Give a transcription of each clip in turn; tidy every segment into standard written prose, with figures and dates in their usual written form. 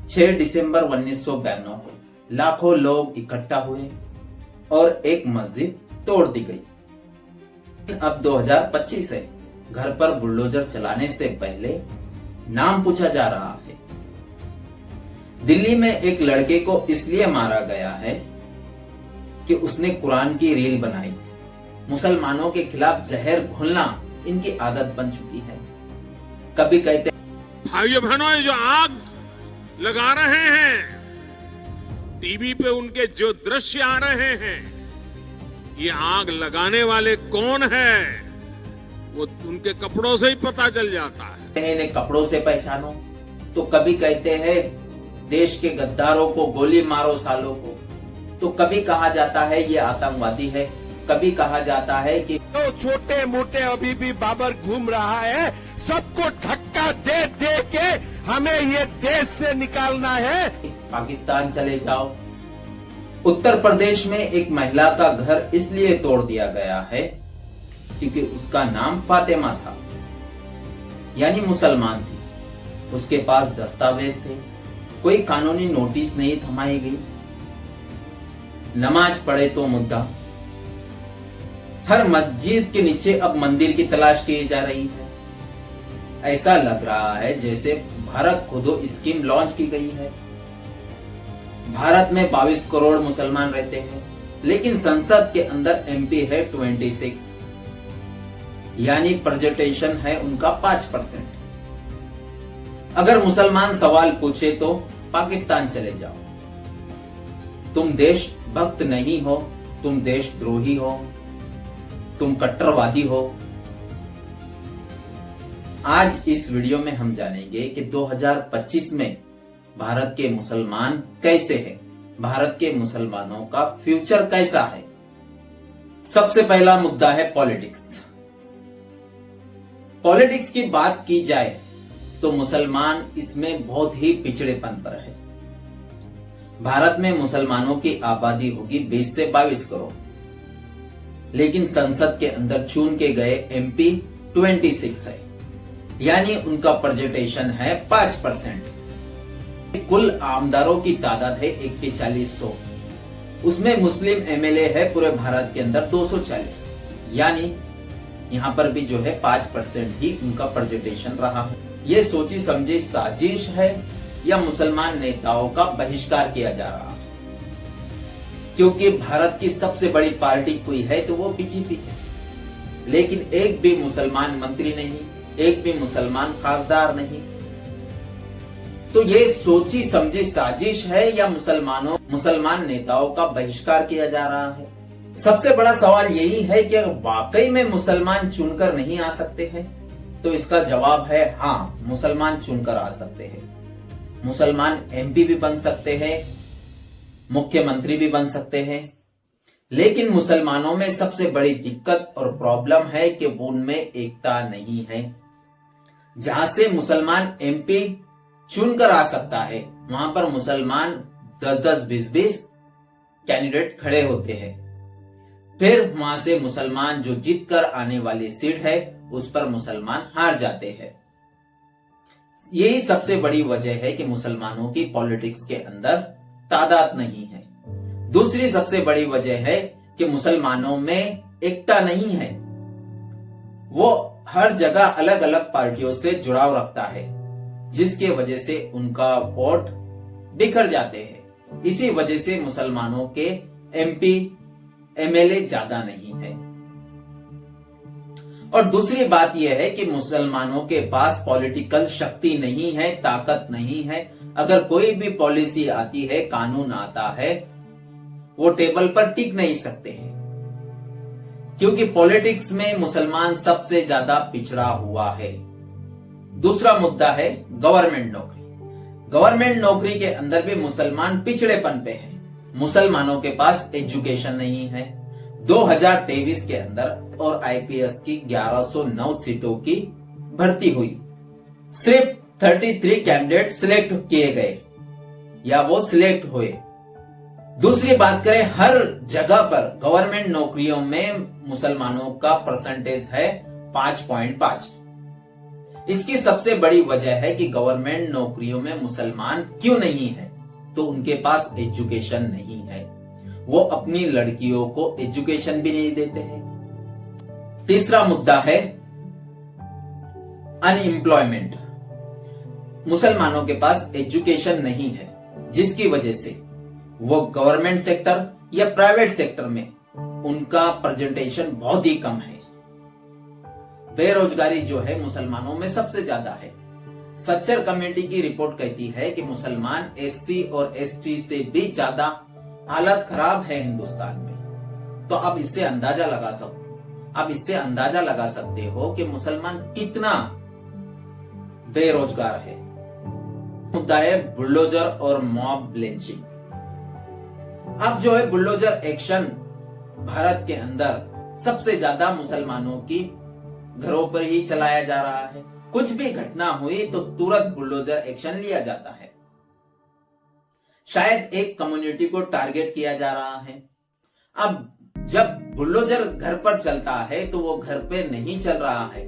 6 दिसंबर 1992 को लाखों लोग इकट्ठा हुए और एक मस्जिद तोड़ दी गई। अब 2025 है, घर पर बुलडोजर चलाने से पहले नाम पूछा जा रहा है। दिल्ली में एक लड़के को इसलिए मारा गया है कि उसने कुरान की रील बनाई थी। मुसलमानों के खिलाफ जहर घोलना इनकी आदत बन चुकी है। कभी कहते भाइयों बहनों, ये जो आग लगा रहे हैं, टीवी पे उनके जो दृश्य आ रहे हैं, ये आग लगाने वाले कौन है वो उनके कपड़ों से ही पता चल जाता है। इन्हें कपड़ों से पहचानो, तो कभी कहते हैं देश के गद्दारों को गोली मारो सालों को, तो कभी कहा जाता है ये आतंकवादी है, कभी कहा जाता है कि तो छोटे मोटे अभी भी बाबर घूम रहा है। सबको धक्का दे दे के हमें ये देश से निकालना है। पाकिस्तान चले जाओ। उत्तर प्रदेश में एक महिला का घर इसलिए तोड़ दिया गया है क्योंकि उसका नाम फातिमा था, यानी मुसलमान थी। उसके पास दस्तावेज थे, कोई कानूनी नोटिस नहीं थमाई गई। नमाज पढ़े तो मुद्दा। हर मस्जिद के नीचे अब मंदिर की तलाश की जा रही है। ऐसा लग रहा है जैसे भारत खुद स्कीम लॉन्च की गई है। भारत में 22 करोड़ मुसलमान रहते हैं, लेकिन संसद के अंदर एमपी है 26, यानी प्रेजेंटेशन है उनका 5%। अगर मुसलमान सवाल पूछे तो पाकिस्तान चले जाओ, तुम देश भक्त नहीं हो, तुम देशद्रोही हो, तुम कट्टरवादी हो। आज इस वीडियो में हम जानेंगे कि 2025 में भारत के मुसलमान कैसे हैं, भारत के मुसलमानों का फ्यूचर कैसा है। सबसे पहला मुद्दा है पॉलिटिक्स। पॉलिटिक्स की बात की जाए तो मुसलमान इसमें बहुत ही पिछड़ेपन पर है। भारत में मुसलमानों की आबादी होगी 20 से 22 करोड़, लेकिन संसद के अंदर चुन के गए एमपी 26 है, यानी उनका प्रेजेंटेशन है 5%। कुल आमदारों की तादाद है 4100, उसमें मुस्लिम एमएलए है पूरे भारत के अंदर 240, यानी यहाँ पर भी जो है 5% ही उनका प्रेजेंटेशन रहा है। ये सोची समझी साजिश है या मुसलमान नेताओं का बहिष्कार किया जा रहा है? क्योंकि भारत की सबसे बड़ी पार्टी कोई है तो वो बीजेपी है, लेकिन एक भी मुसलमान मंत्री नहीं, एक भी मुसलमान खासदार नहीं। तो ये सोची समझी साजिश है या मुसलमान नेताओं का बहिष्कार किया जा रहा है? सबसे बड़ा सवाल यही है कि वाकई में मुसलमान चुनकर नहीं आ सकते हैं, तो इसका जवाब है हाँ, मुसलमान चुनकर आ सकते हैं। मुसलमान एमपी भी बन सकते हैं, मुख्यमंत्री भी बन सकते हैं, लेकिन मुसलमानों में सबसे बड़ी दिक्कत और प्रॉब्लम है कि उनमें एकता नहीं है। जहां से मुसलमान एमपी चुनकर आ सकता है, वहां पर मुसलमान 10-10, 20-20 कैंडिडेट खड़े होते हैं। फिर वहां से मुसलमान जो जीत कर आने वाली सीट है उस पर मुसलमान हार जाते हैं। यही सबसे बड़ी वजह है कि मुसलमानों की पॉलिटिक्स के अंदर तादाद नहीं है। दूसरी सबसे बड़ी वजह है कि मुसलमानों में एकता नहीं है। वो हर जगह अलग अलग पार्टियों से जुड़ाव रखता है, जिसके वजह से उनका वोट बिखर जाते हैं। इसी वजह से मुसलमानों के एमपी एमएलए ज्यादा नहीं है। और दूसरी बात यह है कि मुसलमानों के पास पॉलिटिकल शक्ति नहीं है, ताकत नहीं है। अगर कोई भी पॉलिसी आती है, कानून आता है, वो टेबल पर टिक नहीं सकते हैं, क्योंकि पॉलिटिक्स में मुसलमान सबसे ज्यादा पिछड़ा हुआ है। दूसरा मुद्दा है गवर्नमेंट नौकरी। गवर्नमेंट नौकरी के अंदर भी मुसलमान पिछड़ेपन पे है। मुसलमानों के पास एजुकेशन नहीं है। 2023 के अंदर और आईपीएस की 1109 सीटों की भर्ती हुई, सिर्फ 33 कैंडिडेट सिलेक्ट किए गए या वो सिलेक्ट हुए। दूसरी बात करें, हर जगह पर गवर्नमेंट नौकरियों में मुसलमानों का परसेंटेज है 5.5, इसकी सबसे बड़ी वजह है कि गवर्नमेंट नौकरियों में मुसलमान क्यों नहीं है, तो उनके पास एजुकेशन नहीं है। वो अपनी लड़कियों को एजुकेशन भी नहीं देते हैं। तीसरा मुद्दा है अनएम्प्लॉयमेंट। मुसलमानों के पास एजुकेशन नहीं है, जिसकी वजह से वो गवर्नमेंट सेक्टर या प्राइवेट सेक्टर में उनका प्रेजेंटेशन बहुत ही कम है। बेरोजगारी जो है मुसलमानों में सबसे ज्यादा है। सच्चर कमेटी की रिपोर्ट कहती है कि मुसलमान एससी और एसटी से भी ज्यादा हालत खराब है हिंदुस्तान में। तो अब इससे अंदाजा लगा सकते हो कि मुसलमान कितना बेरोजगार है। मुद्दा है बुलडोजर और मॉब लिंचिंग। अब जो है बुलडोजर एक्शन भारत के अंदर सबसे ज्यादा मुसलमानों की घरों पर ही चलाया जा रहा है। कुछ भी घटना हुई तो तुरंत बुलडोजर एक्शन लिया जाता है। शायद एक कम्युनिटी को टारगेट किया जा रहा है। अब जब बुलडोजर घर पर चलता है तो वो घर पे नहीं चल रहा है,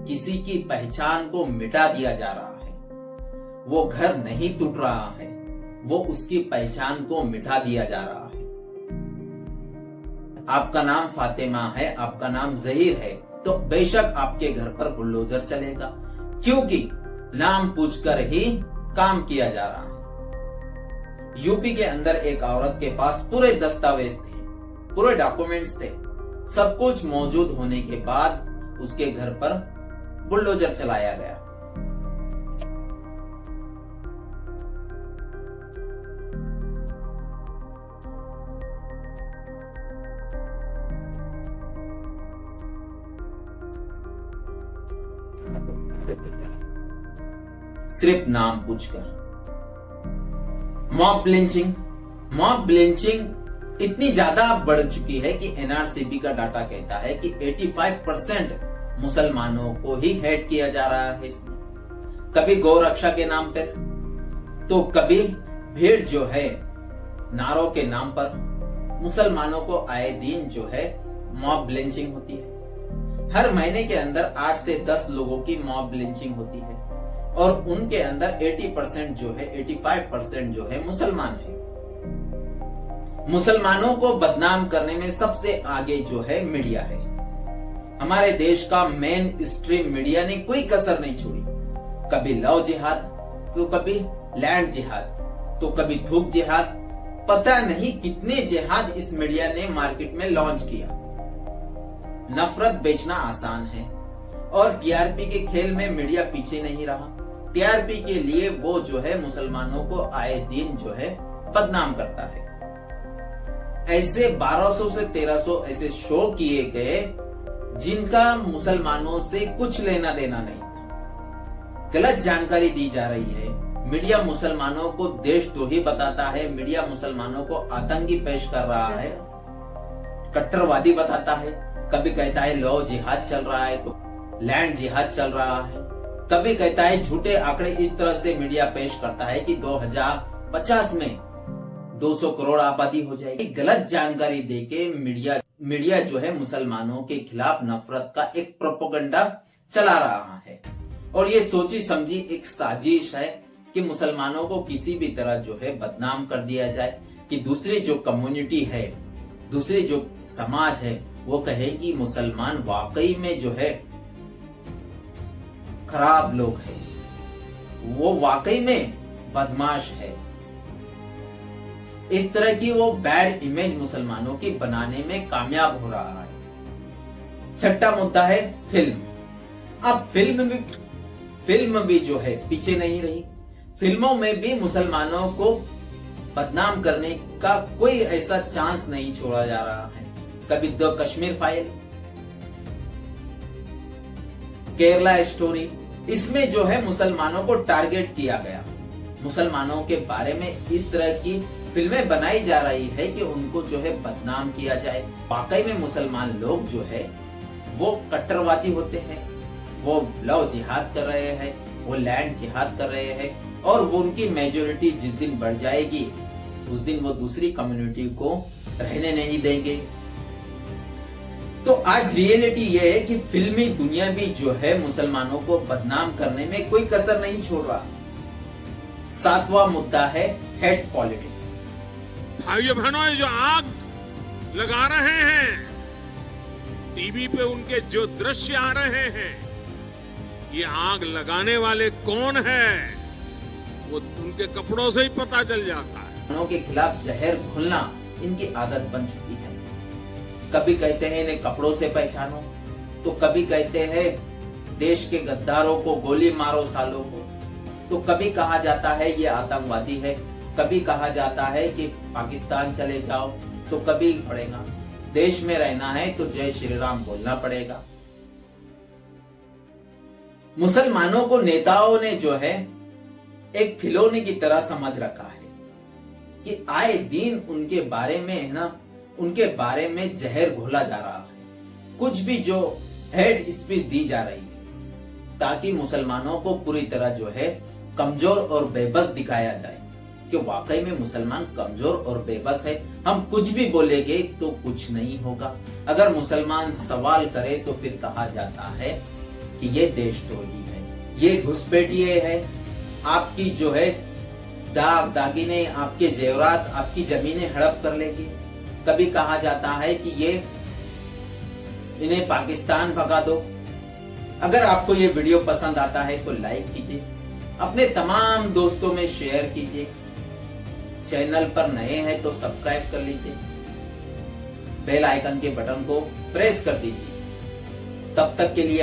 किसी की पहचान को मिटा दिया जा रहा है। वो घर नहीं टूट रहा है, वो उसकी पहचान को मिटा दिया जा रहा है। आपका नाम फातिमा है, आपका नाम जहीर है, तो बेशक आपके घर पर बुलडोजर चलेगा, क्योंकि नाम पूछकर ही काम किया जा रहा है। यूपी के अंदर एक औरत के पास पूरे दस्तावेज थे, पूरे डॉक्यूमेंट्स थे, सब कुछ मौजूद होने के बाद उसके घर पर बुलडोजर चलाया गया। सिर्फ नाम पूछकर। मॉब लिंचिंग इतनी ज्यादा बढ़ चुकी है कि एनआरसीबी का डाटा कहता है कि 85% मुसलमानों को ही हेट किया जा रहा है इसमें। कभी गौ रक्षा के नाम पर, तो कभी भीड़ जो है नारों के नाम पर मुसलमानों को आए दिन जो है मॉब लिंचिंग होती है। हर महीने के अंदर 8 से 10 लोगों की मॉब लिंचिंग होती है और उनके अंदर 80% जो है 85% जो है मुसलमान है। मुसलमानों को बदनाम करने में सबसे आगे जो है मीडिया है। हमारे देश का मेन स्ट्रीम मीडिया ने कोई कसर नहीं छोड़ी। कभी लव जिहाद, तो कभी लैंड जिहाद, तो कभी थूक जिहाद, पता नहीं कितने जिहाद इस मीडिया ने मार्केट में लॉन्च किया। नफरत बेचना आसान है और टीआरपी के खेल में मीडिया पीछे नहीं रहा। टीआरपी के लिए वो जो है मुसलमानों को आए दिन जो है बदनाम करता है। ऐसे 1200 से 1300 ऐसे शो किए गए जिनका मुसलमानों से कुछ लेना देना नहीं था। गलत जानकारी दी जा रही है। मीडिया मुसलमानों को देशद्रोही बताता है, मीडिया मुसलमानों को आतंकी पेश कर रहा है, कट्टरवादी बताता है। कभी कहता है लव जिहाद चल रहा है तो लैंड जिहाद चल रहा है। कभी कहता है झूठे आंकड़े इस तरह से मीडिया पेश करता है कि 2050 में 200 करोड़ आबादी हो जाएगी। गलत जानकारी देके मीडिया जो है मुसलमानों के खिलाफ नफरत का एक प्रोपेगेंडा चला रहा है और ये सोची समझी एक साजिश है कि मुसलमानों को किसी भी तरह जो है बदनाम कर दिया जाए, कि दूसरी जो कम्युनिटी है, दूसरी जो समाज है वो कहे कि मुसलमान वाकई में जो है खराब लोग हैं, वो वाकई में बदमाश है। इस तरह की वो बैड इमेज मुसलमानों की बनाने में कामयाब हो रहा है। छठा मुद्दा है फिल्म। अब फिल्म भी जो है पीछे नहीं रही। फिल्मों में भी मुसलमानों को बदनाम करने का कोई ऐसा चांस नहीं छोड़ा जा रहा है। कभी the Kashmir file, Kerala story, इसमें जो है मुसलमानों को टारगेट किया गया। मुसलमानों के बारे में इस तरह की फिल्में बनाई जा रही है कि उनको जो है बदनाम किया जाए। वाकई में मुसलमान लोग जो है वो कट्टरवादी होते हैं, वो लव जिहाद कर रहे हैं, वो लैंड जिहाद कर रहे हैं और वो उनकी मेजोरिटी जिस दिन बढ़ जाएगी उस दिन वो दूसरी कम्युनिटी को रहने नहीं देंगे। तो आज रियलिटी ये है कि फिल्मी दुनिया भी जो है मुसलमानों को बदनाम करने में कोई कसर नहीं छोड़ रहा। 7वां मुद्दा है हेट पॉलिटिक्स। भाइयों बहनों, ये जो आग लगा रहे हैं, टीवी पे उनके जो दृश्य आ रहे हैं, ये आग लगाने वाले कौन है, वो उनके कपड़ों से ही पता चल जाता है। मुसलमानों के खिलाफ जहर घोलना इनकी आदत बन चुकी है। कभी कहते हैं इन्हें कपड़ों से पहचानो, तो कभी कहते हैं देश के गद्दारों को गोली मारो सालों को, तो कभी कहा जाता है ये आतंकवादी है, कभी कहा जाता है कि पाकिस्तान चले जाओ, तो कभी पड़ेगा देश में रहना है तो जय श्री राम बोलना पड़ेगा। मुसलमानों को नेताओं ने जो है एक खिलौने की तरह समझ रखा है कि आए दिन उनके बारे में है ना, उनके बारे में जहर घोला जा रहा है, कुछ भी जो हेड स्पीच दी जा रही है, ताकि मुसलमानों को पूरी तरह जो है कमजोर और बेबस दिखाया जाए कि वाकई में मुसलमान कमजोर और बेबस है। हम कुछ भी बोलेंगे तो कुछ नहीं होगा। अगर मुसलमान सवाल करे तो फिर कहा जाता है कि ये देशद्रोही है, ये घुसपैठिए है, आपकी जो है दाग दागिने, आपके जेवरात, आपकी जमीनें हड़प कर लेंगे। कभी कहा जाता है कि ये इन्हें पाकिस्तान भगा दो। अगर आपको ये वीडियो पसंद आता है तो लाइक कीजिए, अपने तमाम दोस्तों में शेयर कीजिए, चैनल पर नए हैं तो सब्सक्राइब कर लीजिए, बेल आइकन के बटन को प्रेस कर दीजिए। तब तक के लिए